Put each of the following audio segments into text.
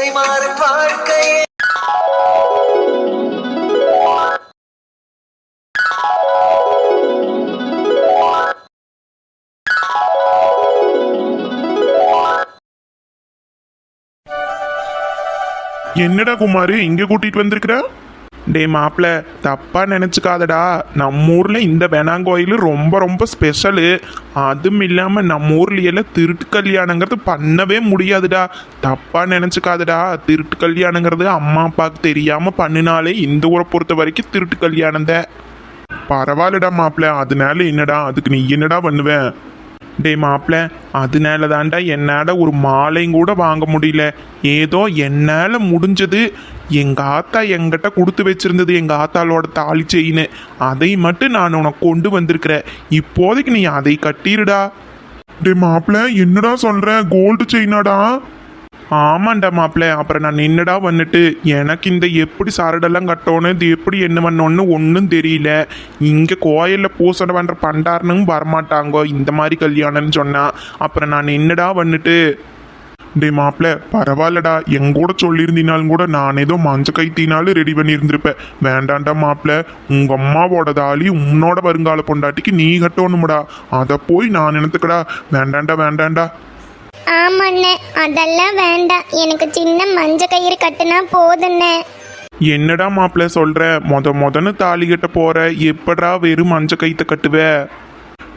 திசை மாறும் வாழ்க்கை. என்னடா குமாரு இங்க கூட்டிட்டு வந்திருக்கிற? டே மாப்பிள்ள, தப்பா நினைச்சுக்காதடா. நம்ம ஊர்ல இந்த வேணாங்கோயில் ரொம்ப ரொம்ப ஸ்பெஷலு. அதுவும் இல்லாம நம்ம ஊர்ல எல்லாம் திருட்டு கல்யாணங்கிறது பண்ணவே முடியாதுடா. தப்பா நினைச்சுக்காதடா. திருட்டு கல்யாணங்கிறது அம்மா அப்பாவுக்கு தெரியாம பண்ணினாலே இந்த ஊரை பொறுத்த வரைக்கும் திருட்டு கல்யாணம் தான். பரவாயில்லடா மாப்பிள்ள, அதனால என்னடா, அதுக்கு நீ என்னடா பண்ணுவேன்? டே மாப்பிள்ள, அதனால தாண்டா என்னால் ஒரு மாலையும் கூட வாங்க முடியல. ஏதோ என்னால் முடிஞ்சது. எங்கள் ஆத்தா என்கிட்ட கொடுத்து வச்சிருந்தது எங்கள் ஆத்தாளோட தாலி செயின். அதை மட்டும் நான் உனக்கு கொண்டு வந்திருக்கிறேன். இப்போதைக்கு நீ அதை கட்டிடுடா. டே மாப்பிள்ள, என்னடா சொல்ற? கோல்டு செயினாடா? ஆமாண்டா மாப்பிள்ள. அப்புறம் நான் நின்றுடா வந்துட்டு எனக்கு இந்த எப்படி சரடெல்லாம் கட்டணும், இது எப்படி என்ன பண்ணோன்னு ஒன்றும் தெரியல. இங்கே கோயிலில் பூசணை பண்ணுற பண்டாரனும் வரமாட்டாங்கோ இந்த மாதிரி கல்யாணம்னு சொன்னான். அப்புறம் நான் நின்றுடா வந்துட்டு. டே மாப்பிள்ள, பரவாயில்லடா. எங்கூட சொல்லியிருந்தினாலும் கூட நான் ஏதோ மஞ்ச கைத்தினாலும் ரெடி பண்ணியிருந்திருப்பேன். வேண்டாண்டா மாப்பிள்ள, உங்கள் அம்மாவோட தாலி உன்னோட வருங்கால பொண்டாட்டிக்கு நீ கட்டணும்டா. அதை போய் நான் நினைத்துக்கடா. வேண்டாண்டா வேண்டாண்டா. ஆமாண்ணே, அதெல்லாம் வேண்டாம். எனக்கு சின்ன மஞ்ச கயிறு கட்டுனா போதுண்ணே. என்னடா மாப்பிள்ள சொல்ற? மொதன்னு தாலி கட்ட போற, எப்படா வெறும் மஞ்ச கயிற்ற கட்டுவ?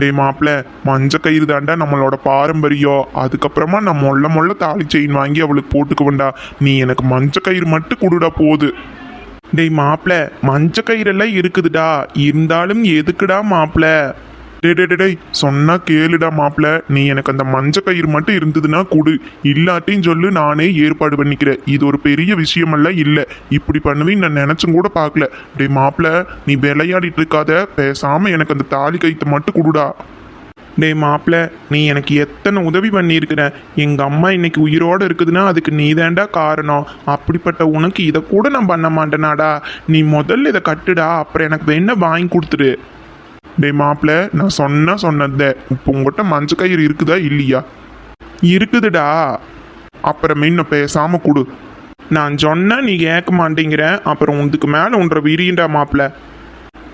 டே மாப்பிள்ள, மஞ்ச கயிறு தாண்டா நம்மளோட பாரம்பரியம். அதுக்கப்புறமா நான் மொள்ள தாலி செயின் வாங்கி அவளுக்கு போட்டுக்குவேன்டா. நீ எனக்கு மஞ்ச கயிறு மட்டும் கொடுடா போது. டேய் மாப்பிள்ள, மஞ்ச கயிறெல்லாம் இருக்குதுடா. இருந்தாலும் எதுக்குடா மாப்பிள்ள? டே சொன்னா கேளுடா மாப்பிள்ள. நீ எனக்கு அந்த மஞ்ச கயிறு மட்டும் இருந்ததுன்னா கொடு. இல்லாட்டின்னு சொல்லு, நானே ஏற்பாடு பண்ணிக்கிறேன். இது ஒரு பெரிய விஷயமெல்லாம் இல்லை. இப்படி பண்ணுவேன்னு நான் நினைச்சும் கூட பார்க்கல. டே மாப்பிள்ள, நீ விளையாடிட்டு இருக்காத. பேசாம எனக்கு அந்த தாலி கயிற்றை மட்டும் கொடுடா. டே மாப்பிள்ள, நீ எனக்கு எத்தனை உதவி பண்ணியிருக்கிற. எங்கள் அம்மா இன்னைக்கு உயிரோடு இருக்குதுன்னா அதுக்கு நீ தாண்டா காரணம். அப்படிப்பட்ட உனக்கு இதை கூட நான் பண்ண மாட்டேனாடா. நீ முதல்ல இதை கட்டுடா, அப்புறம் எனக்கு வேணா வாங்கி கொடுத்துரு. டே மாப்பிள்ள, நான் சொன்னதே. இப்போ உங்கள்கிட்ட மஞ்ச கயிறு இருக்குதா இல்லையா? இருக்குதுடா. அப்புறமே இன்னும் பேசாம கொடு. நான் சொன்னா நீ கேட்க மாட்டேங்கிற. அப்புறம் உனக்கு மேலே ஒன்ற விரிண்டா மாப்பிள்ள.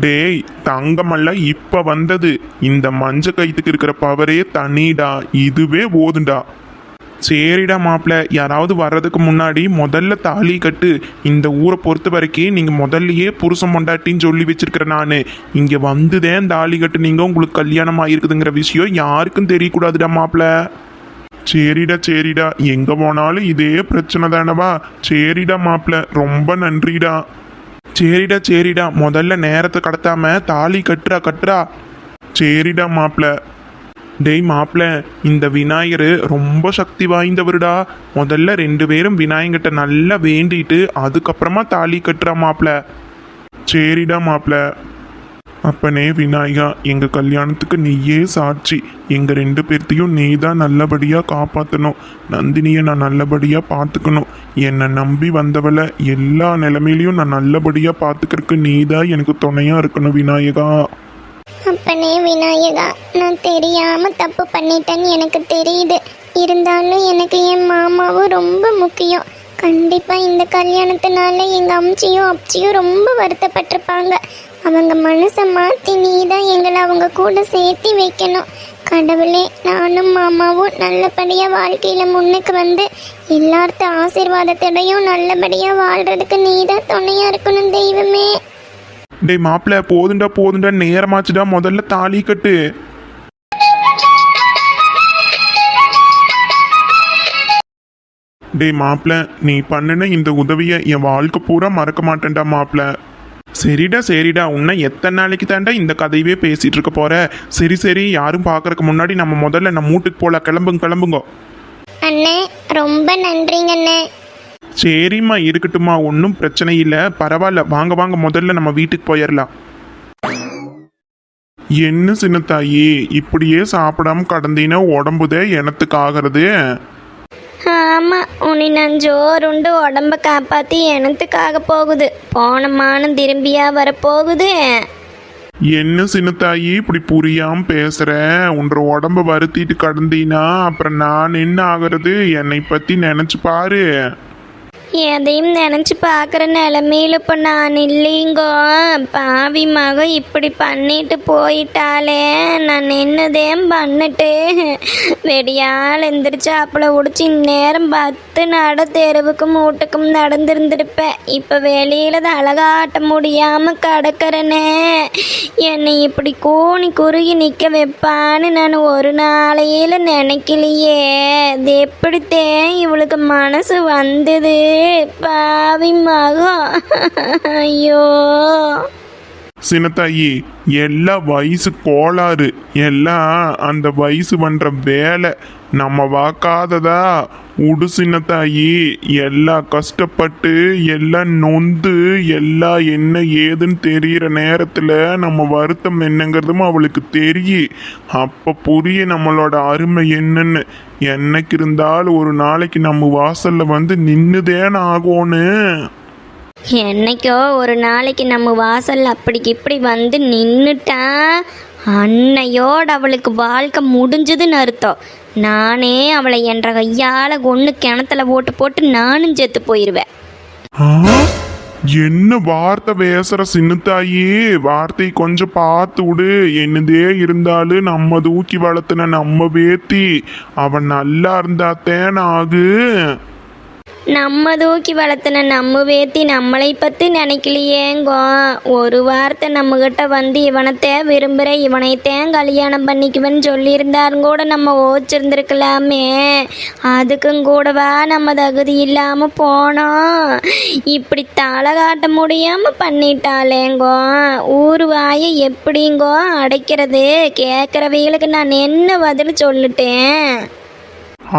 டேய் தங்கமெல்லாம் இப்ப வந்தது. இந்த மஞ்ச கயிற்றுக்கு இருக்கிற பவரே தனிடா. இதுவே போதுண்டா. சரிடா மாப்பிள்ள, யாராவது வர்றதுக்கு முன்னாடி முதல்ல தாலி கட்டு. இந்த ஊரை பொறுத்த வரைக்கும் நீங்கள் முதல்லையே புருஷன் பொண்டாட்டின்னு சொல்லி வச்சிருக்கிறேன். நான் இங்கே வந்துதேன் தாலி கட்டு. நீங்கள் உங்களுக்கு கல்யாணம் ஆகிருக்குதுங்கிற விஷயம் யாருக்கும் தெரியக்கூடாதுடா மாப்பிள்ள. சரிடா, எங்கே போனாலும் இதே பிரச்சனை தானவா? சரிடா மாப்பிள்ள, ரொம்ப நன்றிடா. சரிடா, முதல்ல நேரத்தை கடத்தாம தாலி கட்டுறா. சரிடா மாப்பிள்ள. டேய் மாப்பிள்ள, இந்த விநாயகர் ரொம்ப சக்தி வாய்ந்தவருடா. முதல்ல 2 பேரும் விநாயகர்கிட்ட நல்லா வேண்டிட்டு அதுக்கப்புறமா தாலி கட்டுறா மாப்பிள்ள. சரிடா மாப்பிள்ள. அப்பனே விநாயகா, எங்கள் கல்யாணத்துக்கு நீயே சாட்சி. எங்கள் 2 பேர்த்தையும் நீ தான் நல்லபடியாக காப்பாற்றணும். நந்தினியை நான் நல்லபடியாக பார்த்துக்கணும். என்னை நம்பி வந்தவளை எல்லா நிலைமையிலையும் நான் நல்லபடியாக பார்த்துக்கிறதுக்கு நீ தான் எனக்கு துணையாக இருக்கணும் விநாயகா. அப்பனே விநாயகா, நான் தெரியாம தப்பு பண்ணிட்டேன்னு எனக்கு தெரியுது. இருந்தாலும் எனக்கு என் மாமாவும் ரொம்ப முக்கியம். கண்டிப்பா இந்த கல்யாணத்தினால எங்க அம்ச்சியும் அப்ச்சியும் ரொம்ப வருத்தப்பட்டிருப்பாங்க. அவங்க மனசை மாத்தி நீ தான் எங்களை அவங்க கூட சேர்த்து வைக்கணும். கடவுளே, நானும் மாமாவும் நல்லபடியா வாழ்க்கையில முன்னுக்கு வந்து எல்லார்த்த ஆசீர்வாதத்தோடையும் நல்லபடியா வாழ்றதுக்கு நீ தான் துணையா இருக்கணும் தெய்வமே. டே மாப்பிள்ள, போதுண்டா, நேரமாச்சுடா. முதல்ல தாலி கட்டு. டே மாப்பிள்ள, நீ பண்ணின இந்த உதவியை என் வாழ்க்கை பூரா மறக்க மாட்டேன்டா மாப்பிள்ள. சரிடா, உன்னை எத்தனை நாளைக்கு தாண்டா இந்த கதையவே பேசிட்டு இருக்க போற? சரி, யாரும் பார்க்கறதுக்கு முன்னாடி நம்ம முதல்ல நம்ம வீட்டுக்கு போல. கிளம்புங்க. அண்ணே, ரொம்ப நன்றிங்க அண்ணே. சரிம்மா, இருக்கட்டுமா, ஒன்றும் பிரச்சனை இல்லை. பரவாயில்ல, வாங்க முதல்ல நம்ம வீட்டுக்கு போயிடலாம். என்ன சின்னத்தாயி, இப்படியே சாப்பிடாம கடந்தீங்கன்னா உடம்புதே எனத்துக்கு ஆகிறது. ஆமா, உன்னை நான் ஜோருண்டு உடம்ப காப்பாத்தி எனத்துக்காக போகுது. போனமானும் திரும்பியா வரப்போகுது. என்ன சின்னத்தாயி இப்படி புரியாம பேசுற? உன்ற உடம்ப வருத்திட்டு கடந்தீனா அப்புறம் நான் என்ன ஆகிறது? என்னை பத்தி நினைச்சு பாரு. எதையும் நினச்சி பார்க்குற நிலமையில இப்போ நான் இல்லைங்கோ. பாவி மக இப்படி பண்ணிட்டு போயிட்டாலே, நான் என்னதேன் பண்ணிட்டு வெடியால் எந்திரிச்சு அப்பளை உடிச்சு இந்நேரம் 10 நட தெருவுக்கும் வீட்டுக்கும் நடந்திருந்திருப்பேன். இப்போ வெளியில் அழகாட்ட முடியாமல் கிடக்கிறனே. என்னை இப்படி கூனி குறுகி நிற்க வைப்பான்னு நான் ஒரு நாளையில் நினைக்கலையே. இது எப்படித்தேன் இவளுக்கு மனசு வந்தது? பாவி மகம். ஐயோ சின்னத்தாயி, எல்லாம் வயசு கோளாறு, எல்லாம் அந்த வயசு பண்ற வேலை. நம்ம வாக்காததா உடு சின்னத்தாயி. எல்லாம் கஷ்டப்பட்டு எல்லாம் நொந்து எல்லாம் என்ன ஏதுன்னு தெரியிற நேரத்தில் நம்ம வருத்தம் என்னங்கிறதும் அவளுக்கு தெரியும். அப்போ புரிய நம்மளோட அருமை என்னன்னு. என்னைக்கு இருந்தாலும் ஒரு நாளைக்கு நம்ம வாசல்ல வந்து நின்னுதேன்னு ஆகோன்னு. என்னைக்கோ ஒரு நாளைக்கு நம்ம வாசல் அப்படிக்கு இப்படி வந்து நின்றுட்டா அன்னையோடு அவளுக்கு வாழ்க்கை முடிஞ்சதுன்னு அர்த்தம். நானே அவளை என்ற கையால் கொன்று கிணத்துல போட்டு நானும் செத்து போயிடுவேன். என்ன வார்த்தை பேசுற சின்னத்தாயி? வார்த்தை கொஞ்சம் பார்த்து விடு. என்னதே இருந்தாலும் நம்ம தூக்கி வளர்த்துன நம்ம பேத்தி அவன் நல்லா இருந்தாத்தேன் ஆகு. நம்ம தூக்கி வளர்த்துன நம்ம வேத்தி நம்மளை பற்றி நினைக்கலையேங்கோ. ஒரு வார்த்தை நம்மக்கிட்ட வந்து இவனைத்தே விரும்புகிற இவனைத்தேன் கல்யாணம் பண்ணிக்குவேன்னு சொல்லியிருந்தாரும் கூட நம்ம ஓச்சிருந்துருக்கலாமே. அதுக்கும் கூடவா நம்ம தகுதி இல்லாமல் போனோம். இப்படி தலை காட்ட முடியாமல் பண்ணிட்டாலேங்கோ. ஊர் வாயை எப்படிங்கோ அடைக்கிறது? கேட்குறவங்களுக்கு நான் என்ன பதில் சொல்லிட்டேன்?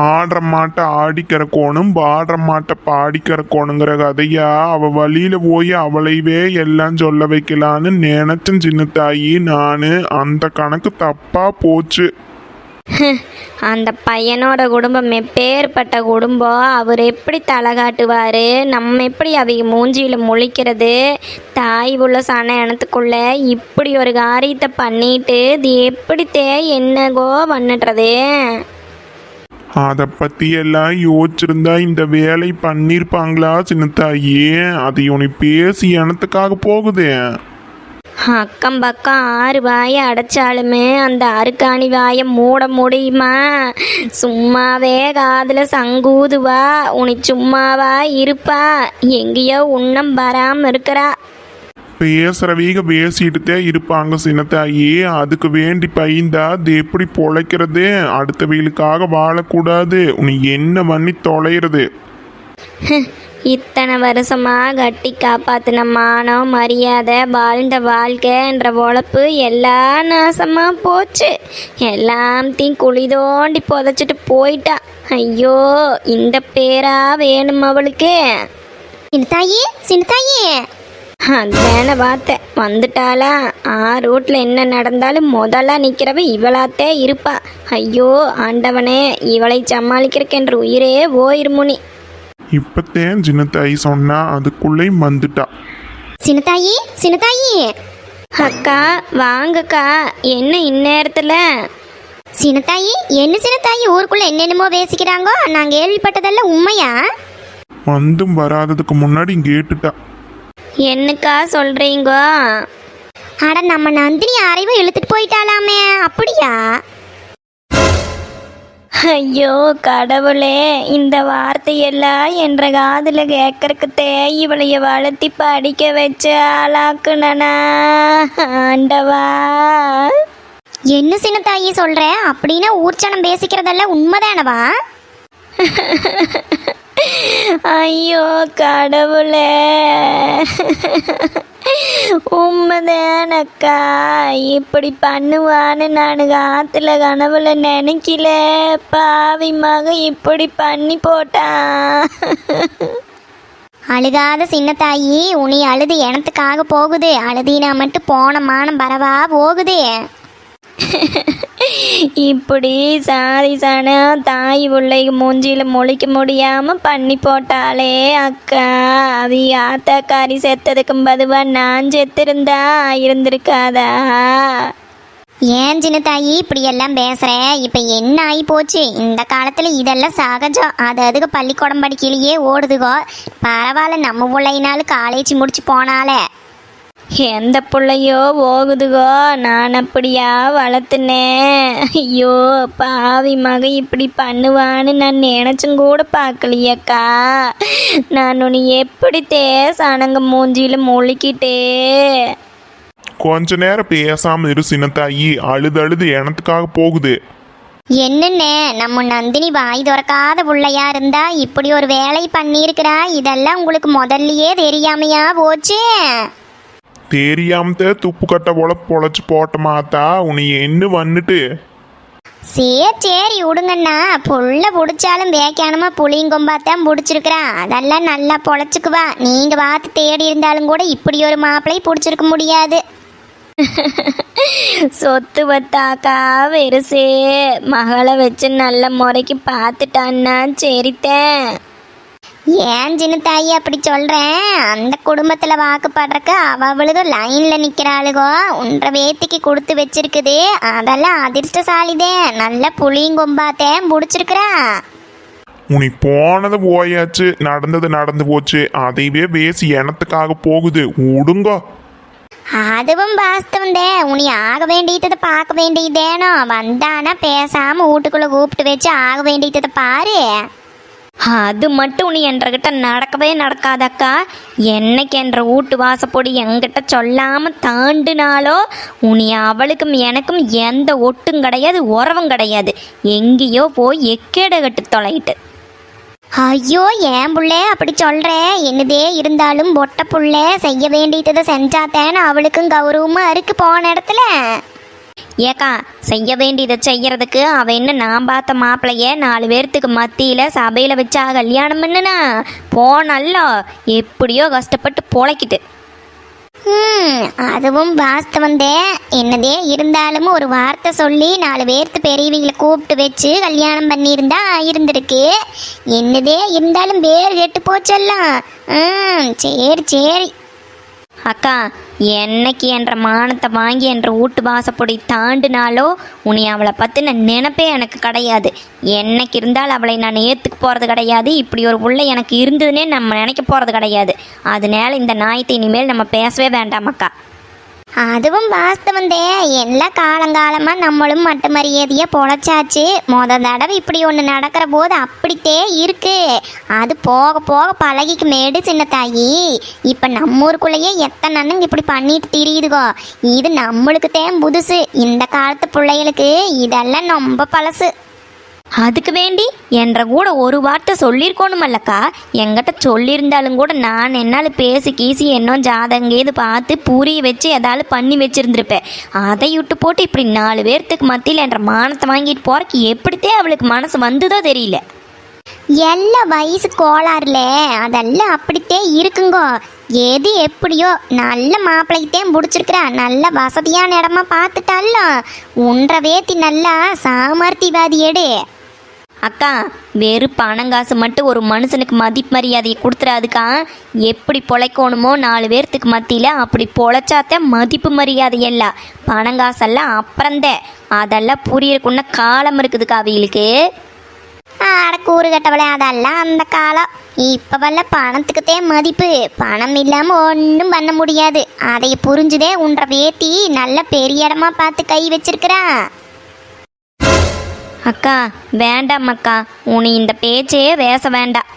ஆடுற மாட்டை ஆடிக்கிறக்கோணும், பாடுற மாட்டை பாடிக்கிறக்கோணுங்கிற கதையா அவ வழியில போய் அவளைவே எல்லாம் சொல்ல வைக்கலான்னு நினைச்சேன் சின்னத்தாயி. நானு அந்த கணக்கு தப்பா போச்சு. அந்த பையனோட குடும்பம் எப்பேற்பட்ட குடும்பம். அவர் எப்படி தலை காட்டுவார்? நம்ம எப்படி அவங்க மூஞ்சியில் முழிக்கிறது? தாய் உள்ள சன இனத்துக்குள்ள இப்படி ஒரு காரியத்தை பண்ணிட்டு இது எப்படித்தே என்னகோ பண்ணுறது? அதை பத்தி எல்லாம் யோசிச்சிருந்தா இந்த வேலை பண்ணிருப்பாங்களா சின்னத்தாயி? அது உனி பேசி எனத்துக்காக போகுதே. அக்கம் பக்கம் 6 வாயை அடைச்சாலுமே அந்த அருக்காணி வாயை மூட முடியுமா? சும்மாவே காதில் சங்கூதுவா. உனி சும்மாவா இருப்பா? எங்கேயோ உன்னம் வராமல் இருக்கிறா. பேசுறவீக பேசிட்டுதே இருப்பாங்க சின்னத்தாயி. அதுக்கு வேண்டி பையந்தா அது எப்படி பொழைக்கிறது? அடுத்த வீலுக்காக வாழக்கூடாது. உனி என்ன பண்ணி தொலைகிறது? இத்தனை வருஷமா கட்டி காப்பாத்தின மானம் மரியாதை வாழ்ந்த வாழ்க்கைன்ற பொழப்பு எல்லாம் நாசமாக போச்சு. எல்லாத்தையும் குழி தோண்டி புதைச்சிட்டு போயிட்டா. ஐயோ, இந்த பேரா வேணும் அவளுக்கு? சின்னத்தாயி, சின்னத்தாயி, அதான பார்த்தேன் வந்துட்டாளா? ரூட்டில் என்ன நடந்தாலும் முதல்ல நிற்கிறவ இவளாத்தே இருப்பா. ஐயோ ஆண்டவனே, இவளை சமாளிக்கிறக்கென்று உயிரே போயிருமுனி. இப்பத்தேன் சின்னத்தாயி சொன்னா அதுக்குள்ளேயும் வந்துட்டா. சின்னத்தாயி, சின்னத்தாயி. அக்கா வாங்கக்கா. என்ன இந்நேரத்தில்? சின்னத்தாயி, என்ன சின்னத்தாயி ஊருக்குள்ள என்னென்னமோ பேசிக்கிறாங்கோ. நான் கேள்விப்பட்டதெல்லாம் உண்மையா? வந்தும் வராததுக்கு முன்னாடி கேட்டுட்டா. என்னக்கா சொல்கிறீங்க? அட, நம்ம நந்தினி யாரையும் இழுத்துட்டு போயிட்டாலாமே. அப்படியா? ஐயோ கடவுளே, இந்த வார்த்தையெல்லாம் என்ற காதில் கேட்கறக்குத்தே இவளைய வளர்த்தி படிக்க வச்ச ஆளாக்குனா ஆண்டவா. என்ன சின்னத்தாயி சொல்ற? அப்படின்னா ஊர்ச்சனம் பேசிக்கிறதெல்லாம் உண்மைதானவா? ஐயோ கடவுளே, உண்மைதானக்கா. இப்படி பண்ணுவான்னு நான் காத்துல கனவுல நினைக்கல. பாவி மக இப்படி பண்ணி போட்டான். அழுகாத சின்னத்தாயி, உனி அழுது எனத்துக்காக போகுது. அழுதினா மட்டும் போன மானம் பரவா போகுது. இப்படி சாதி சன தாய் பிள்ளை மூஞ்சியில் முழிக்க முடியாமல் பண்ணி போட்டாலே அக்கா. அது ஆத்தாக்காரி செத்ததுக்கும் பதுவா நான் செத்திருந்தா இருந்திருக்காதா? ஏன் சின்ன தாயி இப்படி எல்லாம் பேசுற? இப்ப என்ன ஆகி போச்சு? இந்த காலத்துல இதெல்லாம் சகஜம். அதுக்கு பள்ளிக்கூடம் படிக்கலையே ஓடுதுகோ. பரவாயில்ல, நம்ம பிள்ளைனாலும் காலேஜ் முடிச்சு போனாலே. எந்த பிள்ளையோ போகுதுகோ, நான் அப்படியா வளர்த்துனேன். ஐயோ பாவி மக இப்படி பண்ணுவான்னு நான் நினச்சும் கூட பார்க்கலையக்கா. நான் உன்னை எப்படி தேசானங்க மூஞ்சியில் முழிக்கிட்டே. கொஞ்ச நேரம் பேசாம இரு சின்னத்தாயி, அழுது எனத்துக்காக போகுது. என்னண்ணே, நம்ம நந்தினி வாய் திறக்காத பிள்ளையா இருந்தா இப்படி ஒரு வேலை பண்ணியிருக்கிறா. இதெல்லாம் உங்களுக்கு முதல்லயே தெரியாமையா போச்சு? தெரியாம துப்பு கட்ட போல பொழைச்சு போட்ட மாத்தா, உன்னை என்ன வந்துட்டு. சரி விடுங்கண்ணா. புள்ள பிடிச்சாலும் வேக்கானமா புளியங்கொம்பாத்தான் பிடிச்சிருக்கிறா. அதெல்லாம் நல்லா பொழைச்சுக்குவா. நீங்க பார்த்து தேடி இருந்தாலும் கூட இப்படி ஒரு மாப்பிள்ளை பிடிச்சிருக்க முடியாது. சொத்து வத்தாக்கா வெறுசே மகளை வச்சு நல்ல முறைக்கு பார்த்துட்டான்னா சரித்தேன். ஏன் சின்ன தாயி அப்படி சொல்றேன்? அந்த குடும்பத்துல வாக்குப்படுறக்கு அவளுக்கு லைன்ல நிக்கிறாளுகோ. ஒன்றரை வேத்திக்கு கொடுத்து வச்சிருக்குது. அதெல்லாம் அதிர்ஷ்டசாலிதே. நல்ல புளியங்கொம்பாத்தேன் பிடிச்சிருக்கிறா. உனி போனது போயாச்சு, நடந்தது நடந்து போச்சு. அதைவே பேசி எனத்துக்காக போகுது, விடுங்கோ. அதுவும் வாஸ்தவந்தே. உனி ஆக வேண்டியதை பார்க்க வேண்டியதேனோ. வந்தானா பேசாம வீட்டுக்குள்ள கூப்பிட்டு வச்சு ஆக வேண்டியதை பாரு. அது மட்டும் நீ என்கிட்ட நடக்கவே நடக்காதக்கா. என்னைக்கு என்ற வீட்டு வாசப்பொடி என்கிட்ட சொல்லாமல் தாண்டினாலோ உனி அவளுக்கும் எனக்கும் எந்த ஒட்டும் கிடையாது, உறவும் கிடையாது. எங்கேயோ போய் எக்கேட கட்டு தொலைட்டு. ஐயோ, ஏன் புள்ளே அப்படி சொல்ற? என்னதே இருந்தாலும் பொட்ட புள்ளே செய்ய வேண்டியதை செஞ்சாத்தேன்னு அவளுக்கும் கௌரவமா இருக்கு போன இடத்துல. ஏக்கா, செய்ய வேண்டியதை செய்யறதுக்கு அவ என்ன நான் பார்த்த மாப்பிள்ளைய 4 பேர்த்துக்கு மத்தியில் சபையில் வச்சா கல்யாணம் பண்ணுனா போனல்லோ. எப்படியோ கஷ்டப்பட்டு பொழைக்கிட்டு. அதுவும் வாஸ்தவந்தே. என்னதே இருந்தாலும் ஒரு வார்த்தை சொல்லி 4 பேர்த்து பெரியவங்களை கூப்பிட்டு வச்சு கல்யாணம் பண்ணியிருந்தா இருந்திருக்கு. என்னதே இருந்தாலும் பேர் கெட்டு போச்செல்லாம். சரி. அக்கா, என்னைக்கு என்ற மானத்தை வாங்கி என்ற வீட்டு வாசப்பொடி தாண்டினாலோ உனி அவளை பற்றின நினைப்பே எனக்கு கிடையாது. என்னைக்கு இருந்தாலும் அவளை நான் ஏற்றுக்க போகிறது கிடையாது. இப்படி ஒரு புள்ள எனக்கு இருந்ததுன்னே நம்ம நினைக்க போகிறது கிடையாது. அதனால இந்த நாயத்தை இனிமேல் நம்ம பேசவே வேண்டாம் அக்கா. அதுவும் வாஸ்தவந்தே. எல்லாம் காலங்காலமாக நம்மளும் மட்டு மரியாதையாக பொழைச்சாச்சு. தடவை இப்படி ஒன்று நடக்கிற போது அப்படித்தே இருக்கு. அது போக போக பழகிக்கு மேடு சின்ன தாயி. இப்போ நம்ம ஊருக்குள்ளேயே எத்தனை அண்ணங்க இப்படி பண்ணிட்டு திரியுதுகோ. இது நம்மளுக்கு தேன் புதுசு. இந்த காலத்து பிள்ளைகளுக்கு இதெல்லாம் ரொம்ப பழசு. அதுக்கு வேண்டி என்ற கூட ஒரு வார்த்தை சொல்லியிருக்கணுமல்லக்கா. என்கிட்ட சொல்லியிருந்தாலும் கூட நான் என்னால் பேசி கீசி இன்னும் ஜாதங்கேது பார்த்து புரிய வச்சு ஏதாவது பண்ணி வச்சுருந்துருப்பேன். அதை விட்டு போட்டு இப்படி 4 பேர்த்துக்கு மத்தியில் என்ற மானத்தை வாங்கிட்டு போகிறக்கு எப்படித்தே அவளுக்கு மனசு வந்ததோ தெரியல. எல்லாம் வயசு கோளாறுல அதெல்லாம் அப்படித்தே இருக்குங்கோ. எது எப்படியோ நல்ல மாப்பிள்ளைத்தேன் பிடிச்சிருக்கிறா. நல்ல வசதியான இடமா பார்த்துட்டால. ஒன்றரை வேத்தி நல்லா சாமர்த்தியவாதி எடு. அக்கா, வெறும் பணங்காசு மட்டும் ஒரு மனுஷனுக்கு மதிப்பு மரியாதையை கொடுத்துறாதுக்கா. எப்படி பொழைக்கணுமோ 4 பேர்த்துக்கு மத்தியில் அப்படி பொழைச்சாத்த மதிப்பு மரியாதை எல்லாம். பணங்காசெல்லாம் அப்புறந்தே. அதெல்லாம் புரியறக்குன்ன காலம் இருக்குதுக்கா அவைகளுக்கு. ஆட கூறு கட்டவளே, அதெல்லாம் அந்த காலம். இப்பவல்ல பணத்துக்குத்தே மதிப்பு. பணம் இல்லாமல் ஒன்றும் பண்ண முடியாது. அதை புரிஞ்சுதே உன்ற வேத்தி நல்ல பெரிய இடமா பார்த்து கை வச்சிருக்கிறா. அக்கா வேண்டாம் அக்கா, உனி இந்த பேச்சையே பேச வேண்டாம்.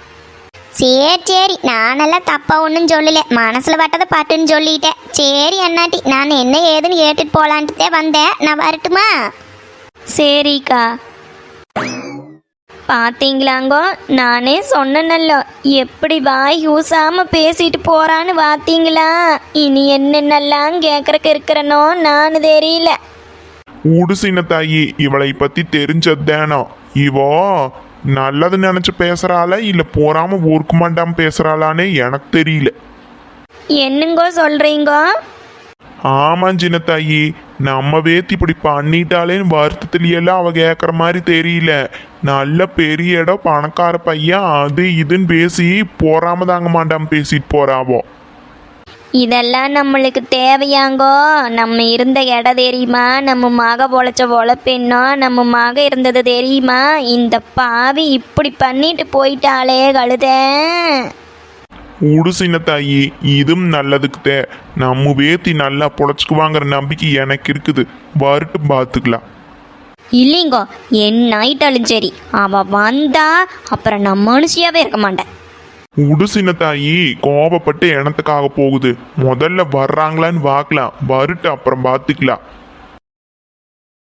சரி, நானெல்லாம் தப்பா ஒன்றும் சொல்லலை. மனசில் பட்டதை பட்டுன்னு சொல்லிட்டேன். சரி அண்ணாட்டி, நான் என்ன ஏதுன்னு கேட்டுட்டு போகலான்ட்டுதே வந்தேன். நான் வரட்டுமா? சரிக்கா. பார்த்தீங்களாங்கோ, நானே சொன்னேன்னல்லோ எப்படி வாய் ஊசாம பேசிட்டு போறான்னு. பார்த்தீங்களா? இனி என்னென்னலாம் கேட்கறக்கு இருக்கிறனோ நான் தெரியல. ஊடு சின்னத்தாயி, இவளை பத்தி தெரிஞ்சதுதானோ. இவோ நல்லது நினைச்சு பேசுறாளா இல்ல போறாம ஊருக்கு மாட்டாம பேசுறாளானே எனக்கு தெரியல. என்னங்கோ சொல்றீங்கோ? ஆமா சின்னத்தாயி, நம்ம வேத்தி இப்படி பண்ணிட்டாலேன்னு வருத்தத்துலையெல்லாம் அவ கேட்குற மாதிரி தெரியல. நல்ல பெரிய இடம், பணக்கார பையன், அது இதுன்னு பேசி போறாம தாங்க மாட்டாம பேசிட்டு போறாவோ. இதெல்லாம் நம்மளுக்கு தேவையாங்கோ? நம்ம இருந்த இடம் தெரியுமா? நம்ம மக பொழைச்ச பொழப்பெண்ணோ நம்ம மக இருந்தது தெரியுமா? இந்த பாவி இப்படி பண்ணிட்டு போயிட்டாளே கழுத. உடு சின்ன தாயி, இதுவும் நல்லதுக்குதே. நம்ம வேத்தி நல்லா பொழைச்சுக்குவாங்கிற நம்பிக்கை எனக்கு இருக்குது. வரட்டு பார்த்துக்கலாம். இல்லைங்கோ, என்னாயிட்டாலும் சரி, அவ வந்தா அப்புறம் நான் மனுஷியாவே இருக்க மாட்டேன். உடு சின்ன தாயி, கோபப்பட்டு எனத்துக்காக போகுது. முதல்ல வர்றாங்களான்னு பார்க்கலாம். வரட்டு அப்புறம் பார்த்துக்கலாம்.